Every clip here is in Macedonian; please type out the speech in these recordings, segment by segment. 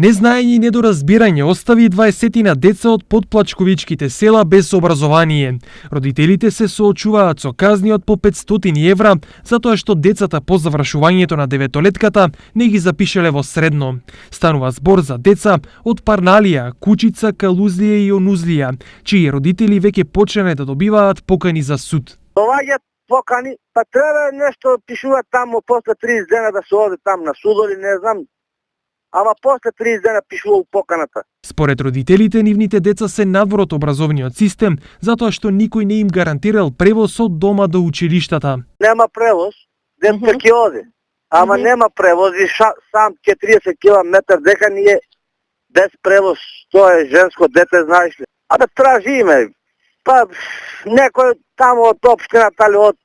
Незнаење и недоразбирање остави 20 деца од подплачковичките села без образование. Родителите се соочуваат со казни од по 500 евра затоа што децата по завршувањето на деветолетката не ги запишале во средно. Станува збор за деца од Парналија, Кучица, Калузлија и Онузлија, чии родители веќе почнале да добиваат покани за суд. Доаѓаат покани, па треба нешто пишуваат таму после 30 дена да се оде там на суд или не знам. Ама после 30 дена пишува поканата. Според родителите, нивните деца се надвор од образовниот систем, затоа што никој не им гарантирал превоз од дома до училиштата. Нема превоз, детска ќе оде. Ама нема превоз и сам 40 км дека ние без превоз, тоа е женско дете, знаеш ли. А да тражиме. Па некој тамо од општината или од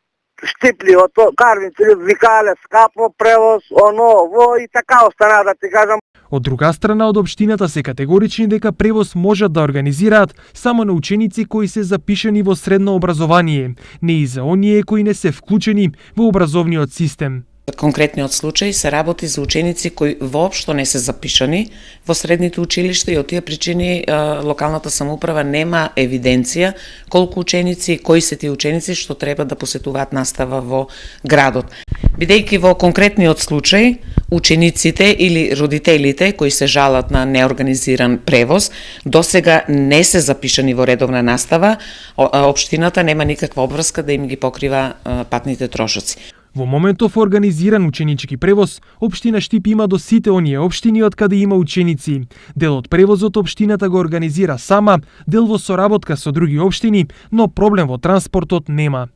Штипли, од Карвинци, викале скапо превоз, во и така остана, да ти кажам. Од друга страна, од општината се категорични дека превоз можат да организираат само на ученици кои се запишани во средно образование, не и за оние кои не се вклучени во образовниот систем. Конкретниот случај се работи за ученици кои воопшто не се запишани во средните училишта и од тие причини локалната самоуправа нема евиденција колку ученици и кои се тие ученици што треба да посетуваат настава во градот. Бидејќи во конкретниот случај учениците или родителите кои се жалат на неорганизиран превоз досега не се запишани во редовна настава, општината нема никаква обврска да им ги покрива патните трошоци. Во моментов организиран ученички превоз, општина Штип има до сите оние општини од каде има ученици. Дел од превозот општината го организира сама, дел во соработка со други општини, но проблем во транспортот нема.